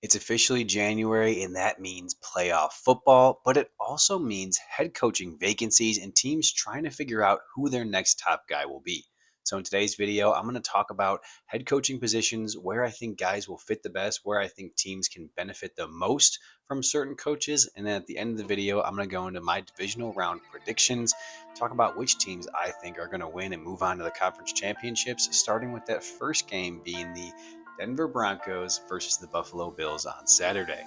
It's officially January, and that means playoff football, but it also means head coaching vacancies and teams trying to figure out who their next top guy will be. So, in today's video, I'm going to talk about head coaching positions, where I think guys will fit the best, where I think teams can benefit the most from certain coaches. And then at the end of the video, I'm going to go into my divisional round predictions, talk about which teams I think are going to win and move on to the conference championships, starting with that first game being the Denver Broncos versus the Buffalo Bills on Saturday.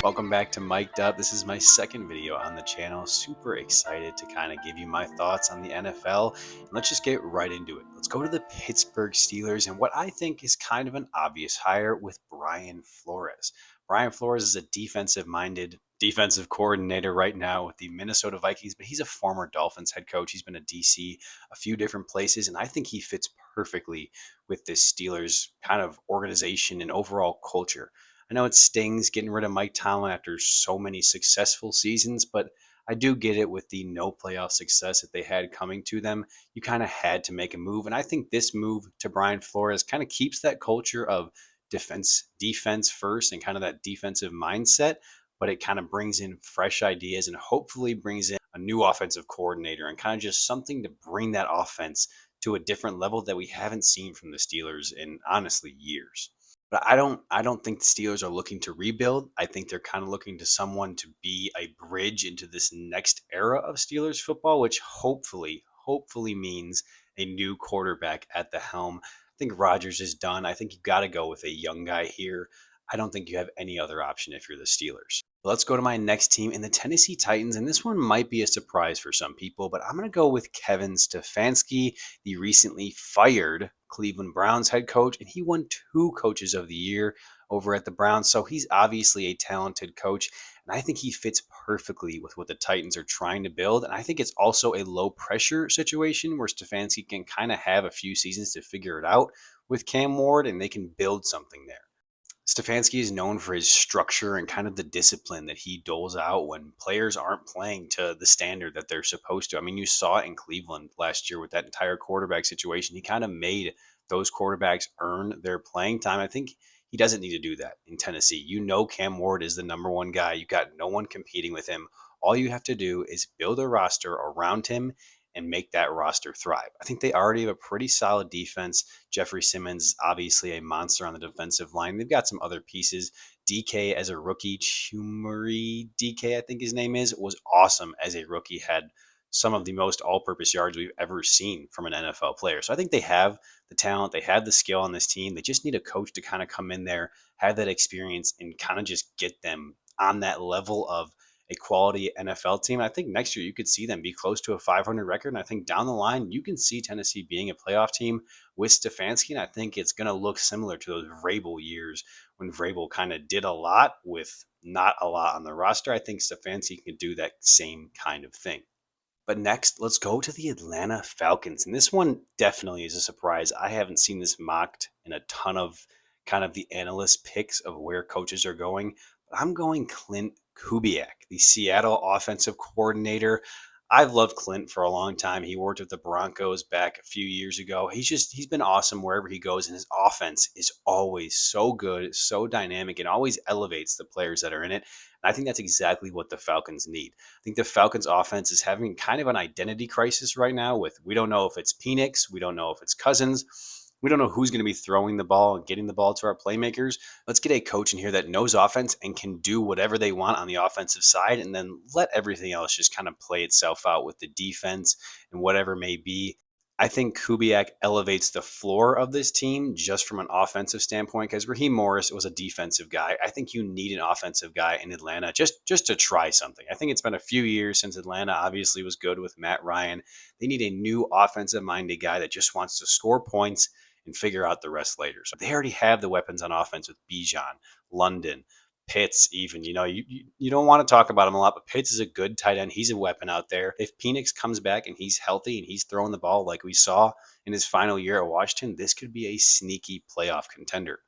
Welcome back to Mic'd Up. This is my second video on the channel. Super excited to kind of give you my thoughts on the NFL. And let's just get right into it. Let's go to the Pittsburgh Steelers and what I think is kind of an obvious hire with Brian Flores. Brian Flores is a defensive-minded defensive coordinator right now with the Minnesota Vikings, but he's a former Dolphins head coach. He's been a DC a few different places, and I think he fits perfectly with this Steelers kind of organization and overall culture. I know it stings getting rid of Mike Tomlin after so many successful seasons, but I do get it with the no playoff success that they had coming to them. You kind of had to make a move. And I think this move to Brian Flores kind of keeps that culture of defense first and kind of that defensive mindset, but it kind of brings in fresh ideas and hopefully brings in a new offensive coordinator and kind of just something to bring that offense to a different level that we haven't seen from the Steelers in honestly years. But I don't think the Steelers are looking to rebuild. I think they're kind of looking to someone to be a bridge into this next era of Steelers football, which hopefully means a new quarterback at the helm. I think Rodgers is done. I think you've got to go with a young guy here. I don't think you have any other option if you're the Steelers. Let's go to my next team in the Tennessee Titans, and this one might be a surprise for some people, but I'm going to go with Kevin Stefanski, the recently fired Cleveland Browns head coach, and he won 2 Coaches of the Year over at the Browns, so he's obviously a talented coach, and I think he fits perfectly with what the Titans are trying to build, and I think it's also a low-pressure situation where Stefanski can kind of have a few seasons to figure it out with Cam Ward, and they can build something there. Stefanski is known for his structure and kind of the discipline that he doles out when players aren't playing to the standard that they're supposed to. I mean, you saw it in Cleveland last year with that entire quarterback situation. He kind of made those quarterbacks earn their playing time. I think he doesn't need to do that in Tennessee. You know, Cam Ward is the number one guy. You got no one competing with him. All you have to do is build a roster around him and make that roster thrive. I think they already have a pretty solid defense. Jeffrey Simmons is obviously a monster on the defensive line. They've got some other pieces. DK as a rookie, Chumari DK, I think his name is, was awesome as a rookie. Had some of the most all-purpose yards we've ever seen from an NFL player. So I think they have the talent, they have the skill on this team. They just need a coach to kind of come in there, have that experience, and kind of just get them on that level of a quality NFL team. I think next year you could see them be close to a 500 record. And I think down the line, you can see Tennessee being a playoff team with Stefanski. And I think it's going to look similar to those Vrabel years when Vrabel kind of did a lot with not a lot on the roster. I think Stefanski can do that same kind of thing. But next, let's go to the Atlanta Falcons. And this one definitely is a surprise. I haven't seen this mocked in a ton of kind of the analyst picks of where coaches are going. But I'm going Clint Kubiak, the Seattle offensive coordinator. I've loved Clint for a long time. He worked with the Broncos back a few years ago. He's been awesome wherever he goes, and his offense is always so good, so dynamic, and always elevates the players that are in it. And I think that's exactly what the Falcons need. I think the Falcons offense is having kind of an identity crisis right now with we don't know if it's Penix, we don't know if it's Cousins. We don't know who's going to be throwing the ball and getting the ball to our playmakers. Let's get a coach in here that knows offense and can do whatever they want on the offensive side, and then let everything else just kind of play itself out with the defense and whatever may be. I think Kubiak elevates the floor of this team just from an offensive standpoint because Raheem Morris was a defensive guy. I think you need an offensive guy in Atlanta just to try something. I think it's been a few years since Atlanta obviously was good with Matt Ryan. They need a new offensive-minded guy that just wants to score points and figure out the rest later. So they already have the weapons on offense with Bijan, London, Pitts even. You don't want to talk about him a lot, but Pitts is a good tight end. He's a weapon out there. If Penix comes back and he's healthy and he's throwing the ball like we saw in his final year at Washington, this could be a sneaky playoff contender.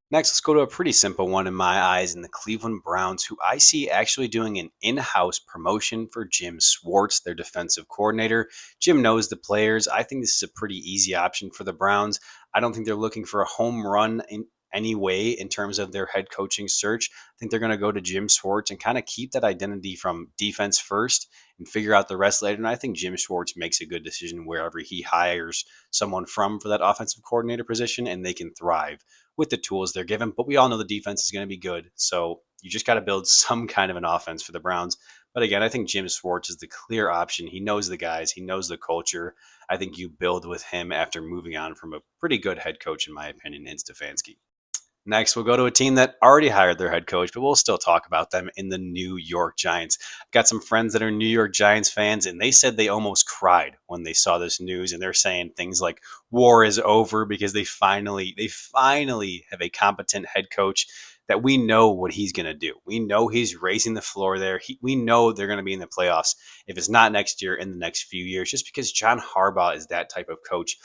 Next, let's go to a pretty simple one in my eyes in the Cleveland Browns, who I see actually doing an in house promotion for Jim Schwartz, their defensive coordinator. Jim knows the players. I think this is a pretty easy option for the Browns. I don't think they're looking for a home run in any way in terms of their head coaching search. I think they're going to go to Jim Schwartz and kind of keep that identity from defense first and figure out the rest later. And I think Jim Schwartz makes a good decision wherever he hires someone from for that offensive coordinator position, and they can thrive with the tools they're given. But we all know the defense is going to be good. So you just got to build some kind of an offense for the Browns. But again, I think Jim Schwartz is the clear option. He knows the guys, he knows the culture. I think you build with him after moving on from a pretty good head coach, in my opinion, in Stefanski. Next, we'll go to a team that already hired their head coach, but we'll still talk about them in the New York Giants. I've got some friends that are New York Giants fans, and they said they almost cried when they saw this news. And they're saying things like war is over because they finally have a competent head coach that we know what he's going to do. We know he's raising the floor there. We know they're going to be in the playoffs. If it's not next year, in the next few years, just because John Harbaugh is that type of coach.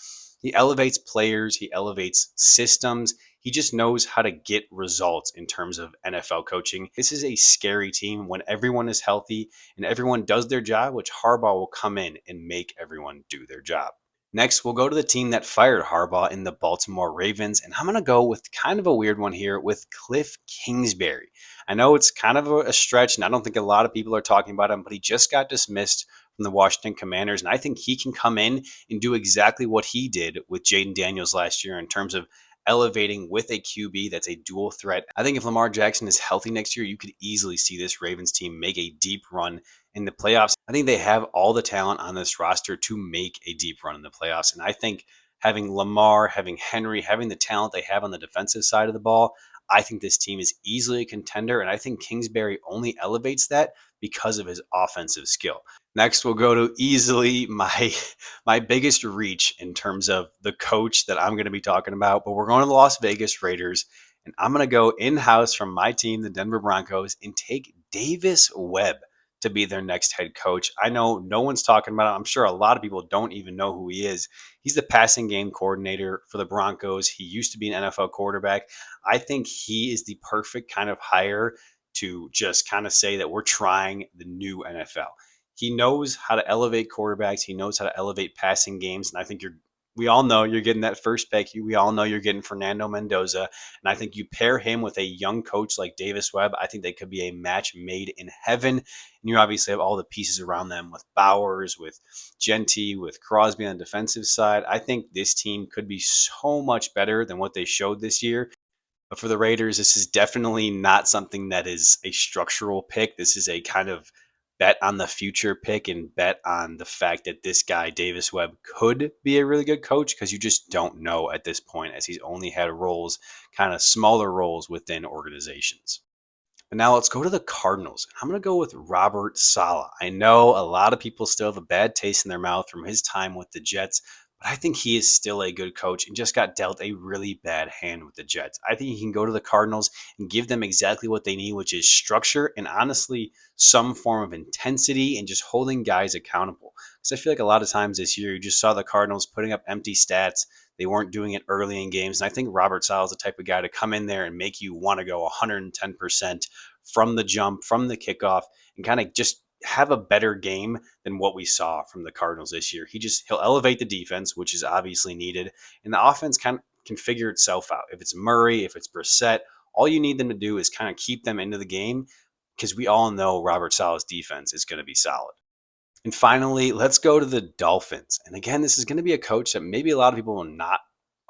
He elevates players, he elevates systems. He just knows how to get results in terms of NFL coaching. This is a scary team when everyone is healthy and everyone does their job, which Harbaugh will come in and make everyone do their job. Next, we'll go to the team that fired Harbaugh in the Baltimore Ravens. And I'm going to go with kind of a weird one here with Cliff Kingsbury. I know it's kind of a stretch, and I don't think a lot of people are talking about him, but he just got dismissed from the Washington Commanders. And I think he can come in and do exactly what he did with Jaden Daniels last year in terms of elevating with a QB that's a dual threat. I think if Lamar Jackson is healthy next year, you could easily see this Ravens team make a deep run in the playoffs. I think they have all the talent on this roster to make a deep run in the playoffs. And I think having Lamar, having Henry, having the talent they have on the defensive side of the ball, I think this team is easily a contender. And I think Kingsbury only elevates that because of his offensive skill. Next, we'll go to easily my biggest reach in terms of the coach that I'm going to be talking about. But we're going to the Las Vegas Raiders, and I'm going to go in-house from my team, the Denver Broncos, and take Davis Webb to be their next head coach. I know no one's talking about it. I'm sure a lot of people don't even know who he is. He's the passing game coordinator for the Broncos. He used to be an NFL quarterback. I think he is the perfect kind of hire to just kind of say that we're trying the new NFL. He knows how to elevate quarterbacks. He knows how to elevate passing games. And I think we all know you're getting that first pick. We all know you're getting Fernando Mendoza. And I think you pair him with a young coach like Davis Webb. I think they could be a match made in heaven. And you obviously have all the pieces around them with Bowers, with Genty, with Crosby on the defensive side. I think this team could be so much better than what they showed this year. But for the Raiders, this is definitely not something that is a structural pick. This is a kind of bet on the future pick and bet on the fact that this guy, Davis Webb, could be a really good coach because you just don't know at this point as he's only had roles, kind of smaller roles within organizations. But now let's go to the Cardinals. I'm going to go with Robert Saleh. I know a lot of people still have a bad taste in their mouth from his time with the Jets, but I think he is still a good coach and just got dealt a really bad hand with the Jets. I think he can go to the Cardinals and give them exactly what they need, which is structure and honestly some form of intensity and just holding guys accountable. Because I feel like a lot of times this year you just saw the Cardinals putting up empty stats. They weren't doing it early in games. And I think Robert Saleh is the type of guy to come in there and make you want to go 110% from the jump, from the kickoff, and kind of just have a better game than what we saw from the Cardinals this year. He'll elevate the defense, which is obviously needed, and the offense can figure itself out. If it's Murray, if it's Brissett, all you need them to do is kind of keep them into the game because we all know Robert Saleh's defense is going to be solid. And finally, let's go to the Dolphins. And again, this is going to be a coach that maybe a lot of people are not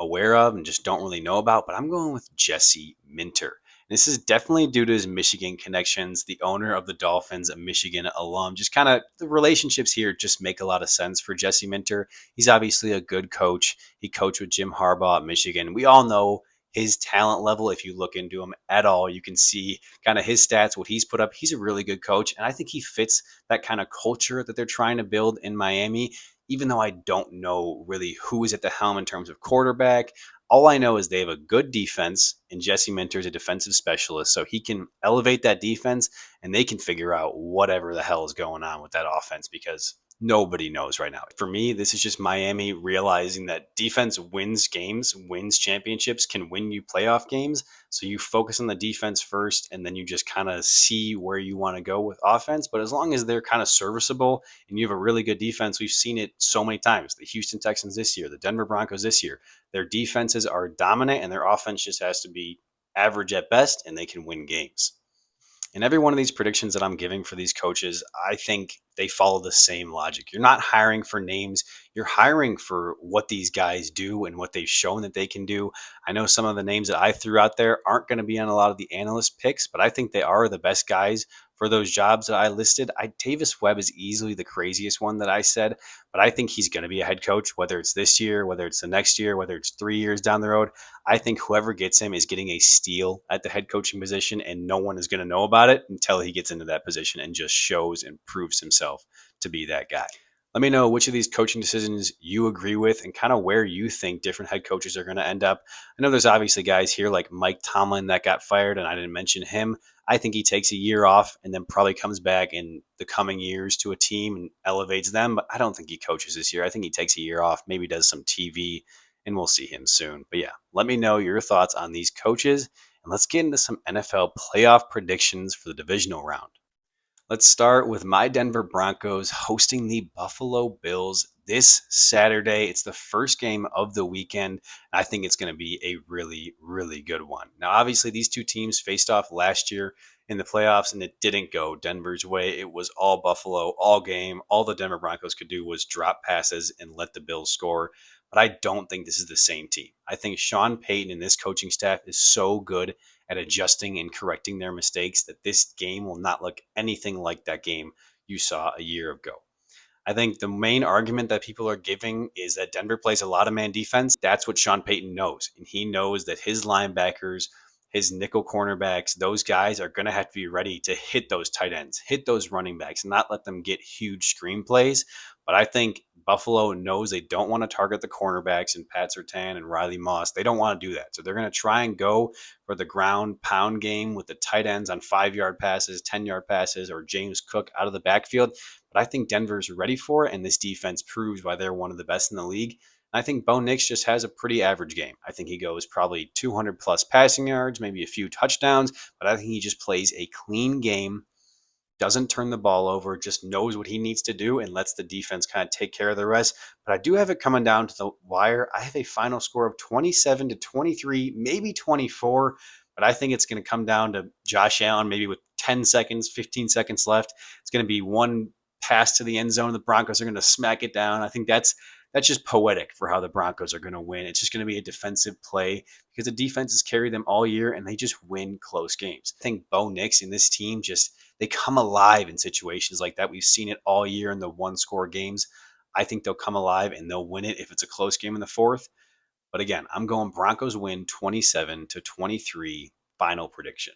aware of and just don't really know about, but I'm going with Jesse Minter. This is definitely due to his Michigan connections. The owner of the Dolphins, a Michigan alum, just kind of the relationships here just make a lot of sense for Jesse Minter. He's obviously a good coach. He coached with Jim Harbaugh at Michigan. We all know his talent level. If you look into him at all, you can see kind of his stats, what he's put up. He's a really good coach. And I think he fits that kind of culture that they're trying to build in Miami, even though I don't know really who is at the helm in terms of quarterback. All I know is they have a good defense, and Jesse Minter is a defensive specialist, so he can elevate that defense, and they can figure out whatever the hell is going on with that offense because Nobody knows right now. For me, this is just Miami realizing that defense wins games, wins championships, can win you playoff games. So you focus on the defense first, and then you just kind of see where you want to go with offense. But as long as they're kind of serviceable and you have a really good defense, we've seen it so many times. The Houston Texans this year, the Denver Broncos this year, their defenses are dominant and their offense just has to be average at best, and they can win games. And every one of these predictions that I'm giving for these coaches, I think they follow the same logic. You're not hiring for names, you're hiring for what these guys do and what they've shown that they can do. I know some of the names that I threw out there aren't going to be on a lot of the analyst picks, but I think they are the best guys for those jobs that I listed. Davis Webb is easily the craziest one that I said, but I think he's going to be a head coach, whether it's this year, whether it's the next year, whether it's 3 years down the road. I think whoever gets him is getting a steal at the head coaching position, and no one is going to know about it until he gets into that position and just shows and proves himself to be that guy. Let me know which of these coaching decisions you agree with and kind of where you think different head coaches are going to end up. I know there's obviously guys here like Mike Tomlin that got fired, and I didn't mention him. I think he takes a year off and then probably comes back in the coming years to a team and elevates them. But I don't think he coaches this year. I think he takes a year off, maybe does some TV, and we'll see him soon. But yeah, let me know your thoughts on these coaches, and let's get into some NFL playoff predictions for the divisional round. Let's start with my Denver Broncos hosting the Buffalo Bills this Saturday. It's the first game of the weekend. I think it's going to be a really, really good one. Now, obviously, these two teams faced off last year in the playoffs, and it didn't go Denver's way. It was all Buffalo, all game. All the Denver Broncos could do was drop passes and let the Bills score. But I don't think this is the same team. I think Sean Payton and this coaching staff is so good at adjusting and correcting their mistakes that this game will not look anything like that game you saw a year ago. I think the main argument that people are giving is that Denver plays a lot of man defense. That's what Sean Payton knows. And he knows that his linebackers, his nickel cornerbacks, those guys are going to have to be ready to hit those tight ends, hit those running backs, and not let them get huge screen plays. But I think Buffalo knows they don't want to target the cornerbacks and Pat Surtain and Riley Moss. They don't want to do that. So they're going to try and go for the ground pound game with the tight ends on 5-yard passes, 10-yard passes, or James Cook out of the backfield. But I think Denver's ready for it, and this defense proves why they're one of the best in the league. I think Bo Nix just has a pretty average game. I think he goes probably 200 plus passing yards, maybe a few touchdowns, but I think he just plays a clean game, doesn't turn the ball over, just knows what he needs to do and lets the defense kind of take care of the rest. But I do have it coming down to the wire. I have a final score of 27-23, maybe 24, but I think it's going to come down to Josh Allen, maybe with 10 seconds, 15 seconds left. It's going to be one pass to the end zone. The Broncos are going to smack it down. I think that's just poetic for how the Broncos are going to win. It's just going to be a defensive play because the defense has carried them all year and they just win close games. I think Bo Nix and this team they come alive in situations like that. We've seen it all year in the one-score games. I think they'll come alive and they'll win it if it's a close game in the fourth. But again, I'm going Broncos win 27-23, final prediction.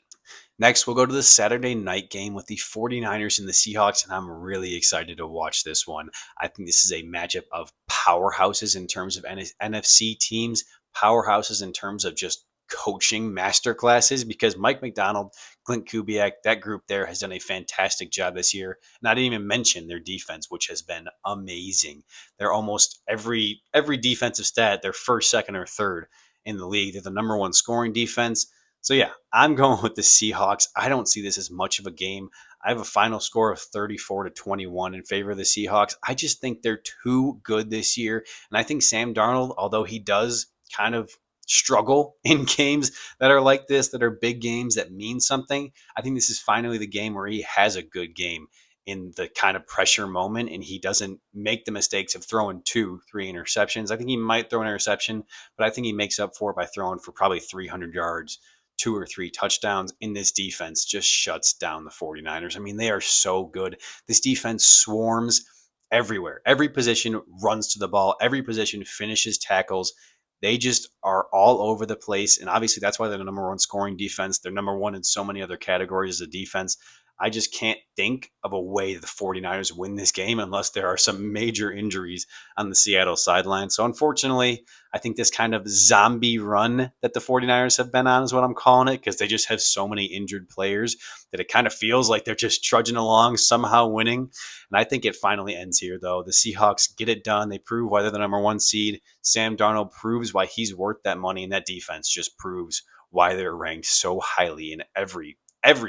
Next, we'll go to the Saturday night game with the 49ers and the Seahawks, and I'm really excited to watch this one. I think this is a matchup of powerhouses in terms of NFC teams, powerhouses in terms of just coaching masterclasses, because Mike McDonald, Clint Kubiak, that group there has done a fantastic job this year. And I didn't even mention their defense, which has been amazing. They're almost every defensive stat, they're first, second, or third in the league. They're the number one scoring defense. So yeah, I'm going with the Seahawks. I don't see this as much of a game. I have a final score of 34-21 in favor of the Seahawks. I just think they're too good this year. And I think Sam Darnold, although he does kind of struggle in games that are like this, that are big games that mean something, I think this is finally the game where he has a good game in the kind of pressure moment and he doesn't make the mistakes of throwing 2-3 interceptions. I think he might throw an interception, but I think he makes up for it by throwing for probably 300 yards, 2 or 3 touchdowns. In this defense just shuts down the 49ers. I mean, they are so good. This defense swarms everywhere. Every position runs to the ball. Every position finishes tackles. They just are all over the place. And obviously that's why they're the number one scoring defense. They're number one in so many other categories as a defense. I just can't think of a way the 49ers win this game unless there are some major injuries on the Seattle sideline. So unfortunately, I think this kind of zombie run that the 49ers have been on is what I'm calling it, because they just have so many injured players that it kind of feels like they're just trudging along, somehow winning. And I think it finally ends here, though. The Seahawks get it done. They prove why they're the number one seed. Sam Darnold proves why he's worth that money, and that defense just proves why they're ranked so highly in every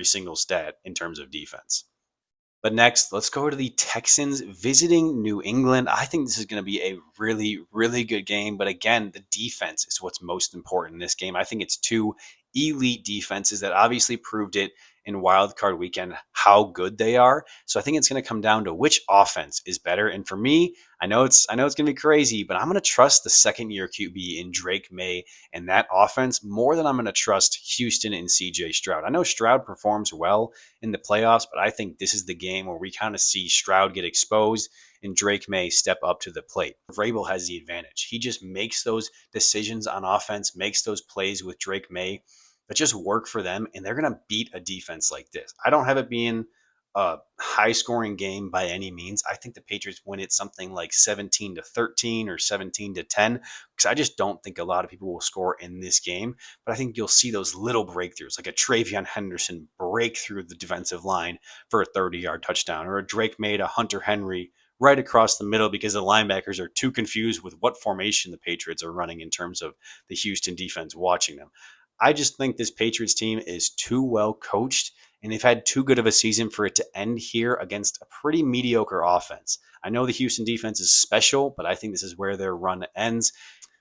single stat in terms of defense. But next, let's go to the Texans visiting New England. I think this is going to be a really, really good game. But again, the defense is what's most important in this game. I think it's two elite defenses that obviously proved it in Wild Card Weekend how good they are. So I think it's going to come down to which offense is better. And for me, I know it's going to be crazy, but I'm going to trust the second year QB in Drake May and that offense more than I'm going to trust Houston and CJ Stroud. I know Stroud performs well in the playoffs, but I think this is the game where we kind of see Stroud get exposed and Drake May step up to the plate. Vrabel has the advantage. He just makes those decisions on offense, makes those plays with Drake May that just work for them, and they're going to beat a defense like this. I don't have it being a high scoring game by any means. I think the Patriots win it something like 17-13 or 17-10, because I just don't think a lot of people will score in this game. But I think you'll see those little breakthroughs, like a Travion Henderson break through the defensive line for a 30-yard touchdown, or a Drake made a Hunter Henry right across the middle because the linebackers are too confused with what formation the Patriots are running in terms of the Houston defense watching them. I just think this Patriots team is too well coached, and they've had too good of a season for it to end here against a pretty mediocre offense. I know the Houston defense is special, but I think this is where their run ends.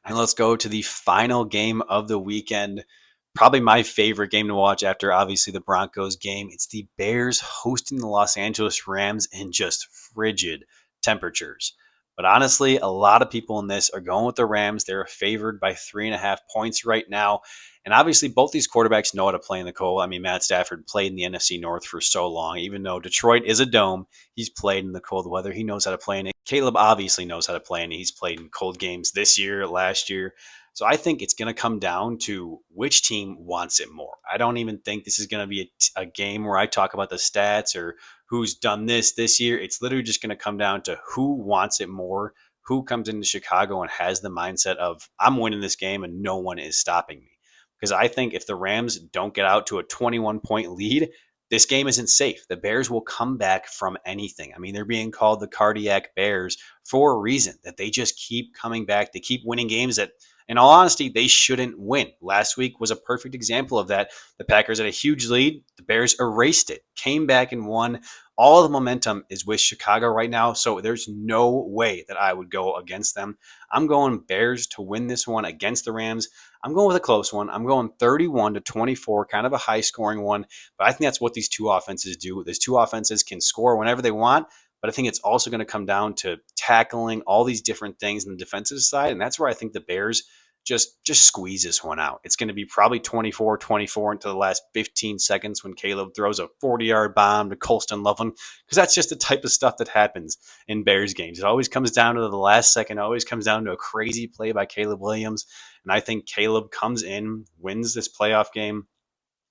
And let's go to the final game of the weekend. Probably my favorite game to watch after obviously the Broncos game. It's the Bears hosting the Los Angeles Rams in just frigid temperatures. But honestly, a lot of people in this are going with the Rams. They're favored by 3.5 points right now. And obviously, both these quarterbacks know how to play in the cold. I mean, Matt Stafford played in the NFC North for so long. Even though Detroit is a dome, he's played in the cold weather. He knows how to play in it. Caleb obviously knows how to play in it. He's played in cold games this year, last year. So I think it's going to come down to which team wants it more. I don't even think this is going to be a game where I talk about the stats or who's done this year. It's literally just going to come down to who wants it more, who comes into Chicago and has the mindset of, I'm winning this game and no one is stopping me. Because I think if the Rams don't get out to a 21-point lead, this game isn't safe. The Bears will come back from anything. I mean, they're being called the cardiac Bears for a reason, that they just keep coming back. They keep winning games that, in all honesty, they shouldn't win. Last week was a perfect example of that. The Packers had a huge lead. The Bears erased it, came back and won. All the momentum is with Chicago right now, so there's no way that I would go against them. I'm going Bears to win this one against the Rams. I'm going with a close one. I'm going 31-24, kind of a high-scoring one. But I think that's what these two offenses do. These two offenses can score whenever they want, but I think it's also going to come down to tackling all these different things on the defensive side, and that's where I think the Bears just squeeze this one out. It's going to be probably 24-24 until the last 15 seconds when Caleb throws a 40-yard bomb to Colston Loveland, because that's just the type of stuff that happens in Bears games. It always comes down to the last second. It always comes down to a crazy play by Caleb Williams, and I think Caleb comes in, wins this playoff game,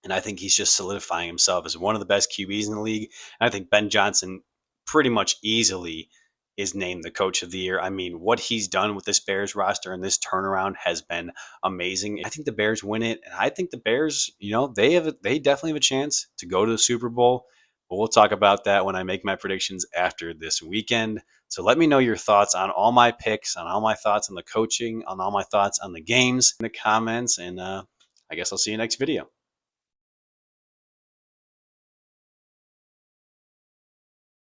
and I think he's just solidifying himself as one of the best QBs in the league. And I think Ben Johnson pretty much easily is named the coach of the year. I mean, what he's done with this Bears roster and this turnaround has been amazing. I think the Bears win it, and I think the Bears, they definitely have a chance to go to the Super Bowl. But we'll talk about that when I make my predictions after this weekend. So let me know your thoughts on all my picks, on all my thoughts on the coaching, on all my thoughts on the games in the comments, and I guess I'll see you next video.